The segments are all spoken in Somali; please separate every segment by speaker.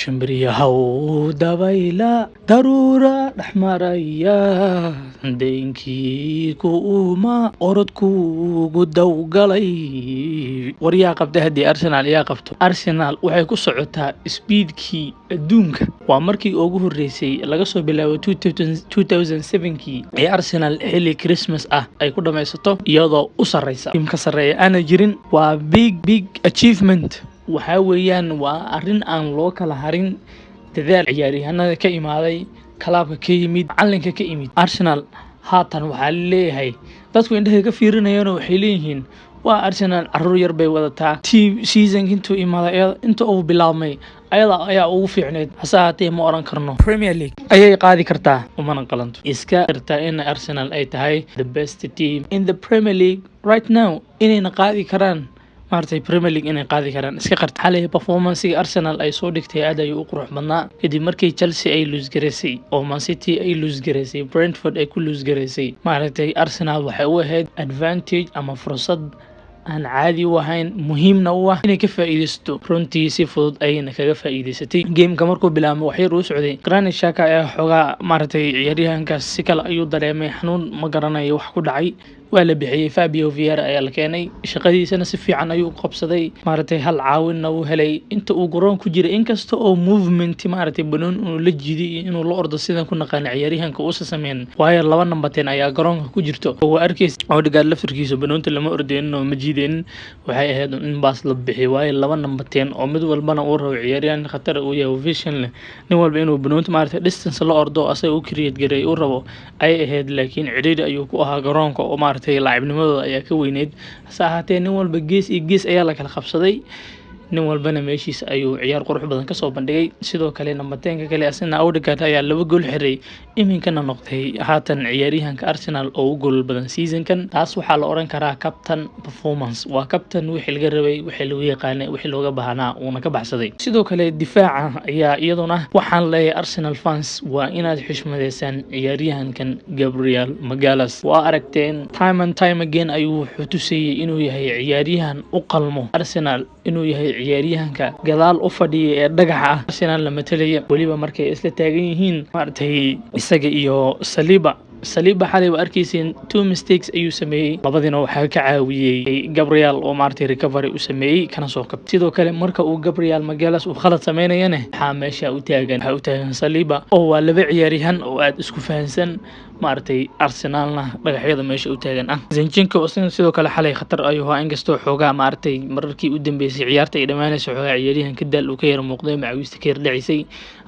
Speaker 1: shimbiriyahow dabayla daruura dhexmaraya deenkii ku uma orodkuugu dawgalay waryaa qabta haddii Arsenal yaa qabto Arsenal waxay ku socotaa speedkii adduunka waa markii ugu horeysay laga soo bilaabo 2007kii ee Arsenal xilli Christmas ah ay ku dhameysato iyadoo u sareysa timka sareeya ana jirin waa big achievement waxa weeyaan waa arin aan loo kala harin dadaal ciyaaryahanada ka imaaday kalaabka ka yimid calanka ka yimid Arsenal haatan waxa leeyahay dadku indhaha ka fiirinayaan waxay leeyihiin waa Arsenal carruur yar bay wadataa team season intuu imaaday inta uu bilaabmay ayada ayaa ugu fiicneed hasaatee ma oran karno Premier League ayay qaadi kartaa umana qalanto iska irtaa in Arsenal ay tahay the best team in the Premier League right now inayna qaadi karaan maartay Premier League inay qaadi karaan iska qarta xalay performance Arsenal ay soo dhigtay aad ay u qurux badnaa kadib markii Chelsea ay lose gareysay oo Man City ay lose gareysay Brentford ay ku lose gareysay maartay Arsenal waxay u ahayd advantage ama fursad aan caadi u ahayn muhiimna u ah inay ka faa'iideysto runtii si fudud ayna kaga faa'iideysatay game-ka markuu bilaabmay wax yar u socday Granit Xhaka ayaa xogaa maartay ciyaaryahankaas si kale ayuu dareemay xanuun ma garanayo wax ku dhacay waa la bixiyay Fabio Vieira ayaa la keenay shaqadiisana si fiican ayuu qabsaday maartay hal caawinna uu helay inta uu garoon ku jiray inkasta oo movement maartay banoon uu la jiiday inuu la ordo sidan ku naqaan ciyaaryahanka uu sameeyay waayo laba nambateen ayaa garoonka ku jirto oo arkays Odegaard laftirkiisa banoonta lama ordeen oo ma jiideen waxay ahayd in baas la bixiyo waayo laba nambateen oo mid walbana uu rabo ciyaaryahan khatar uu yahay vision leh nin walba inuu banoonta maartay distance la ordo asay u create garay uu rabo ay ahayd laakiin ciriiri ayuu ku ahaa garoonka oo laacibnimadooda ayaa ka weyneed saahate nin walba gees iyo gees ayaa la kala qabsaday nin walbana meeshiisa ayuu ciyaar qurux badan ka soo bandhigay sidoo kale nambateenka kale asna Odegaard ayaa laba gool xiray iminkana noqday haatan ciyaaryahanka Arsenal oo u gool badan seasonkan taas waxa la oran karaa captain performance waa captain wixii laga rabay wixii lagu yaqaanay wixii looga baahnaa uuna ka baxsaday sidoo kale difaaca ayaa iyaduna waxaan leeyahay Arsenal fans waa inaad xushmadeysaan ciyaaryahankan Gabriel Magalhaes waa aragteen time again ayuu xutusay inuu yahay ciyaaryahan u qalmo Arsenal inuu yahay ciyaaryahanka gadaal u fadhiya ee dhagaxa ah Arsenal la matalaya waliba markay isla taagan yihiin maartay isaga iyo Saliba xalay waa arkayseen two mistakes ayuu sameeyay labadina waxa ka caawiyay Gabriel oo maartay recovery u sameeyay kana soo kabtay sidoo kale marka uu Gabriel Magalhaes uu khalad sameynayana waxa meesha u taagan Saliba oo waa laba ciyaaryahan oo aad isku fahansan maartay Arsenalna dhagaxyada meesha u taagan ah Zinchenko sidoo kale xalay khatar ayuu ahaa inkastoo xoogaa maartay mararkii u dambeysay ciyaarta ay dhamaanayso xoogaa ciyaaryahanka dal uu ka yar muuqday macawiista ka yar dhacisay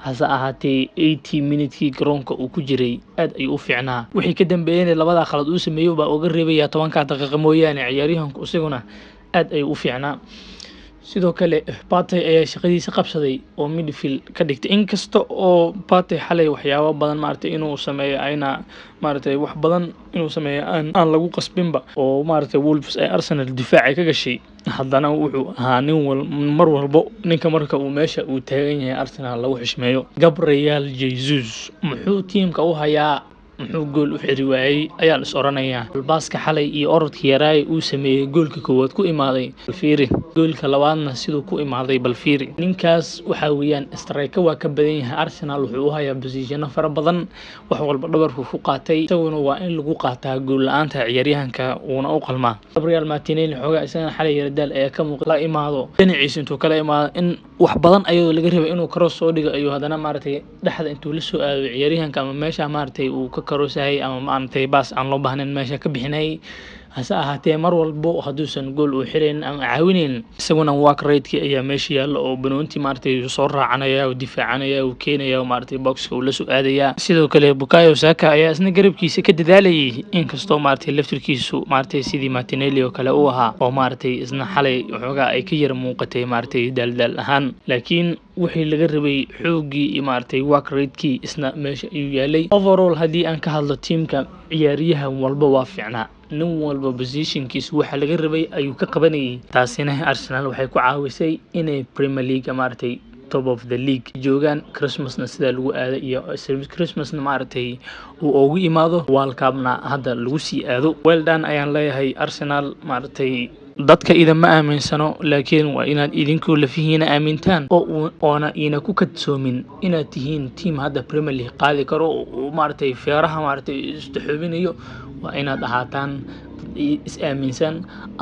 Speaker 1: hase ahaatee 80 minutkii garoonka uu ku jiray aad ay u fiicnaa wixii ka dambeeyay labada khalad uu sameeyo baa uga reebaya 10 daqiiqo mooyaane ciyaaryahanku isaguna aad ay u fiicnaa sidoo kale Partey ayaa shaqadiisa qabsaday oo midfield ka dhigtay inkasta oo Partey xalay waxyaabo badan maartay inuu sameeyo ayna maartay wax badan inuu sameeyo aan lagu qasbinba oo maartay Wolves ay Arsenal difaac ka gashay haddana wuxuu ahaa mar walba ninka marka uu meesha uu taagan yahay Arsenal lagu xishmeeyo Gabriel Jesus muxuu teamka u hayaa muxuu gool u xiri waayay ayaa la sooranayaa baaska xalay iyo orodka yaraay uu sameeyay goolka koowaad ku imaaday Balfiiri goolka labaadna sidoo ku imaaday Balfiiri ninkaas waxa weeyaan striker waa ka badan yahay Arsenal wuxuu u hayaa position fara badan wax walba dhabarku ku qaatay isaguna waa in lagu qaataa gool la'aanta ciyaaryahanka uuna u qalmaa Gabriel Martinelli xogaa isagana xalay yardaal ayaa ka muuqda imaado dhinaciisa intuu kala imaado in wax badan ayuu laga rabay inuu cross soo dhigo ayuu hadana maartay dhaxda intuu la soo aado ciyaaryahanka ama meesha maartay uu ka karosahay ama maantay baas aan loo baahnayn meesha ka bixinay hase ahaatee mar walba haduusan gool u xireen ama caawineen isaguna work rate ayaa meesha yaalo oo banoontii maartay soo raacanaya oo difaacanaya oo keenaya maartay boxka uu la soo aadaya sidoo kale Bukayo Saka ayaa isna garabkiisa ka dadaalayay inkastoo maartay laftirkiisu maartay sidii Martinelli oo kale u ahaa oo maartay isna xalay xogaa ay ka yar muuqatay maartay daldal ahaan laakiin wixii laga rabay xoogii iyo maartay work rate isna meesha ayuu yaalay overall hadii aan ka hadlo teamka ciyaaryahan walba waa fiicnaa nin walba positionkiisa waxa laga rabay ayuu ka qabanayay taasina Arsenal waxay ku caawisay inay Premier League maartay top of the league joogan Christmasna sida lagu aado iyo Christmasna maartay uu ugu imaado World Cup-na hadda lagu sii aado well done ayaan leeyahay Arsenal maartay dadka idinma aaminsano, laakiin waa inaad idinku lafihiina aamintaan oona ina ku kadsoomin inaad tihiin team hadda Premier League qaadi karo oo maaragtay feeraha maaragtay istaxubinayo. waa inaad ahaataan is aaminsan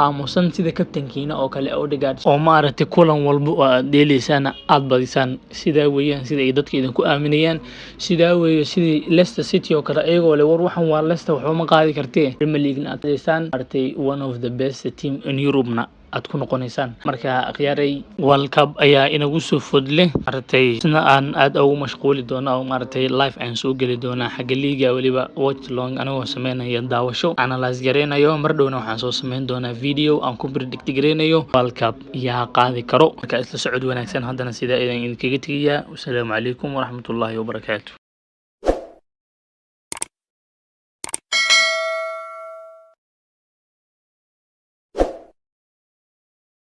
Speaker 1: aamusan sida kabtankiina oo kale Odegaard oo maaragtay kulan walba oo aad dheelaysaan aad badisaan. sidaa weeyaan sida ay dadka idinku aaminayaan, sidaa weeye sidii Leicester City oo kale ayagoo leh war waxan waa Leicester waxba ma qaadi kartee Premier League aad dheelaysaan maaragtay one of the best team in Europe na aad ku noqonaysaan. marka khiyaaray World Cup ayaa inagu soo fodle maaragtay sina aan aad ugu mashquuli doona oo maaragtay live aan soo gali doona xagga liiga waliba watch long anagoo sameynaya daawasho analyze gareynayo. mar dhowna waxaan soo sameyn doonaa video aan ku predict gareynayo World Cup yaa qaadi karo. marka isla socod wanaagsan haddana sida idinkaga tegayaa. Wassalaamu calaykum waraxmatullaahi wabarakaatuh.